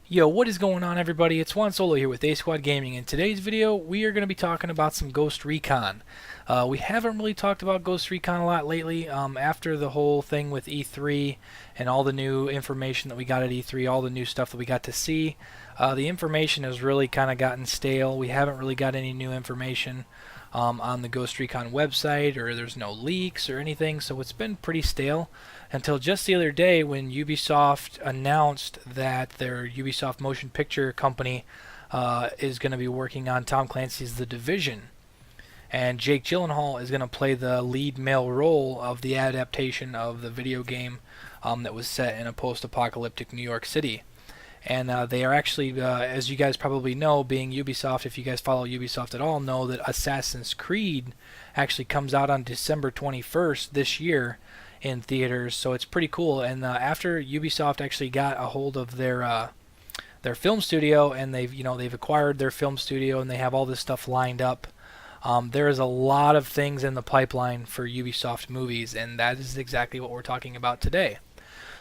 Yo, what is going on, everybody? It's Juan Solo here with ASQD Gaming. In today's video, we are going to be talking about some Ghost Recon. We haven't really talked about Ghost Recon a lot lately. After the whole thing with E3 and all the new information that we got at E3, all the new stuff that we got to see, the information has really kind of gotten stale. We haven't really got any new information on the Ghost Recon website, or there's no leaks or anything, so it's been pretty stale until just the other day when Ubisoft announced that their Ubisoft motion picture company is going to be working on Tom Clancy's The Division, and Jake Gyllenhaal is going to play the lead male role of the adaptation of the video game that was set in a post-apocalyptic New York City. And they are actually, as you guys probably know, being Ubisoft, if you guys follow Ubisoft at all, know that Assassin's Creed actually comes out on December 21st this year in theaters, so it's pretty cool. And after Ubisoft actually got a hold of their film studio, and they've acquired their film studio, and they have all this stuff lined up. There is a lot of things in the pipeline for Ubisoft movies, and that is exactly what we're talking about today.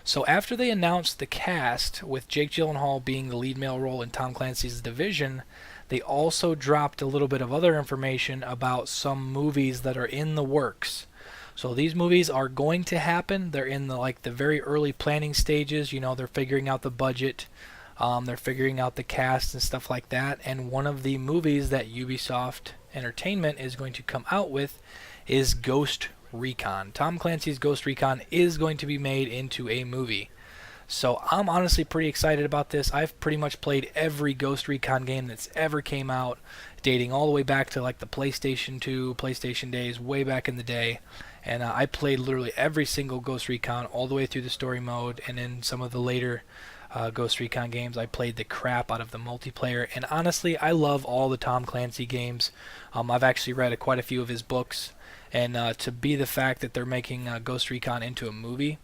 So after they announced the cast, with Jake Gyllenhaal being the lead male role in Tom Clancy's Division, they also dropped a little bit of other information about some movies that are in the works. So these movies are going to happen. They're in the very early planning stages. They're figuring out the budget. They're figuring out the cast and stuff like that. And one of the movies that Ubisoft Entertainment is going to come out with is Ghost Recon. Tom Clancy's Ghost Recon is going to be made into a movie. So I'm honestly pretty excited about this. I've pretty much played every Ghost Recon game that's ever came out, dating all the way back to the PlayStation 2, PlayStation days, way back in the day. And I played literally every single Ghost Recon all the way through the story mode, and in some of the later Ghost Recon games, I played the crap out of the multiplayer. And honestly, I love all the Tom Clancy games. I've actually read quite a few of his books. And to be the fact that they're making Ghost Recon into a movie,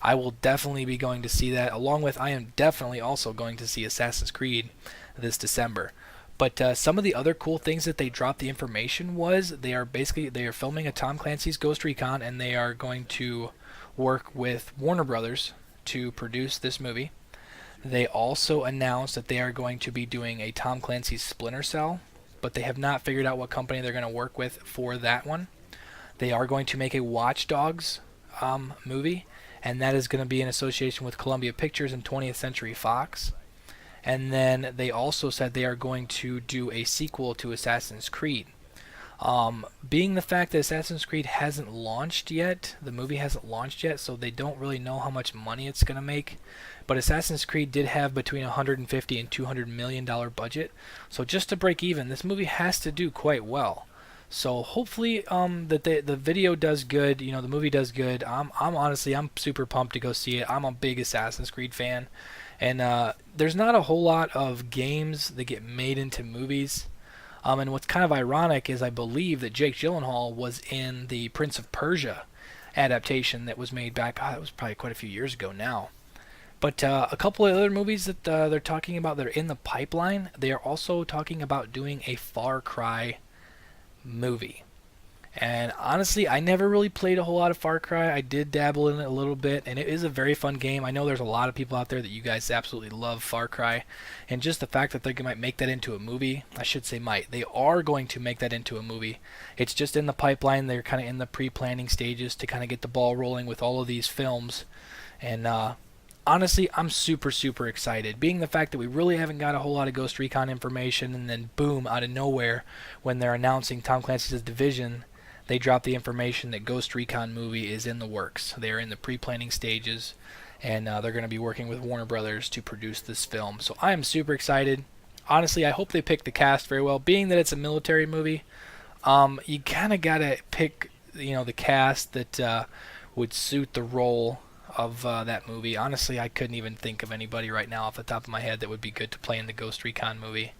I will definitely be going to see that. Along with, I am definitely also going to see Assassin's Creed this December. But some of the other cool things that they dropped the information was they are filming a Tom Clancy's Ghost Recon, and they are going to work with Warner Brothers to produce this movie. They also announced that they are going to be doing a Tom Clancy's Splinter Cell, but they have not figured out what company they're going to work with for that one. They are going to make a Watch Dogs movie, and that is going to be in association with Columbia Pictures and 20th Century Fox. And then they also said they are going to do a sequel to Assassin's Creed. Being the fact that Assassin's Creed hasn't launched yet, the movie hasn't launched yet, so they don't really know how much money it's going to make. But Assassin's Creed did have between $150 and $200 million budget, so just to break even, this movie has to do quite well. So hopefully that the video does good, the movie does good. I'm honestly super pumped to go see it. I'm a big Assassin's Creed fan, and there's not a whole lot of games that get made into movies. And what's kind of ironic is I believe that Jake Gyllenhaal was in the Prince of Persia adaptation that was made back. It was probably quite a few years ago now. But a couple of other movies that they're talking about that are in the pipeline. They are also talking about doing a Far Cry movie. And honestly, I never really played a whole lot of Far Cry. I did dabble in it a little bit, and it is a very fun game. I know there's a lot of people out there that you guys absolutely love Far Cry, and just the fact that they might make that into a movie, I should say might, they are going to make that into a movie. It's just in the pipeline. They're kind of in the pre-planning stages to kind of get the ball rolling with all of these films. And honestly, I'm super excited. Being the fact that we really haven't got a whole lot of Ghost Recon information, and then boom, out of nowhere, when they're announcing Tom Clancy's Division, they drop the information that Ghost Recon movie is in the works. They're in the pre-planning stages, and they're going to be working with Warner Brothers to produce this film. So I am super excited. Honestly, I hope they pick the cast very well. Being that it's a military movie, you kind of got to pick the cast that would suit the role of that movie. Honestly, I couldn't even think of anybody right now off the top of my head that would be good to play in the Ghost Recon movie.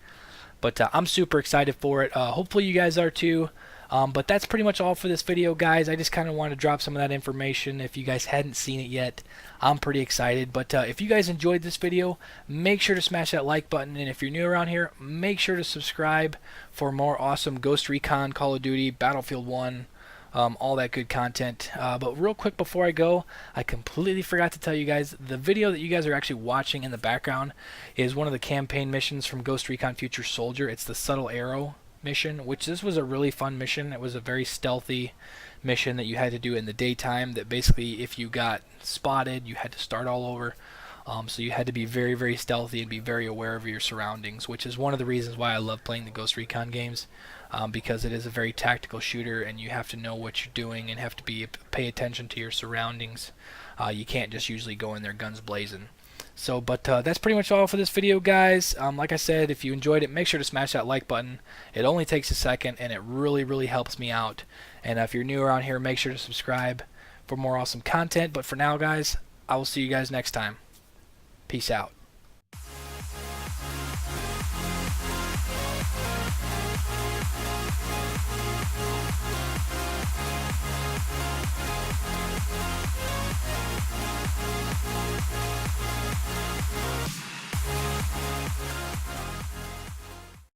But I'm super excited for it. Hopefully you guys are too. But that's pretty much all for this video, guys. I just kind of wanted to drop some of that information. If you guys hadn't seen it yet, I'm pretty excited. But if you guys enjoyed this video, make sure to smash that like button. And if you're new around here, make sure to subscribe for more awesome Ghost Recon, Call of Duty, Battlefield 1, all that good content. But real quick before I go, I completely forgot to tell you guys, the video that you guys are actually watching in the background is one of the campaign missions from Ghost Recon Future Soldier. It's the Subtle Arrow mission, which this was a really fun mission. It was a very stealthy mission that you had to do in the daytime, that basically if you got spotted you had to start all over. So you had to be very, very stealthy and be very aware of your surroundings, which is one of the reasons why I love playing the Ghost Recon games, because it is a very tactical shooter and you have to know what you're doing and have to pay attention to your surroundings. You can't just usually go in there guns blazing. So, but that's pretty much all for this video, guys. Like I said, if you enjoyed it, make sure to smash that like button. It only takes a second and it really, really helps me out. And if you're new around here, make sure to subscribe for more awesome content. But for now, guys, I will see you guys next time. Peace out.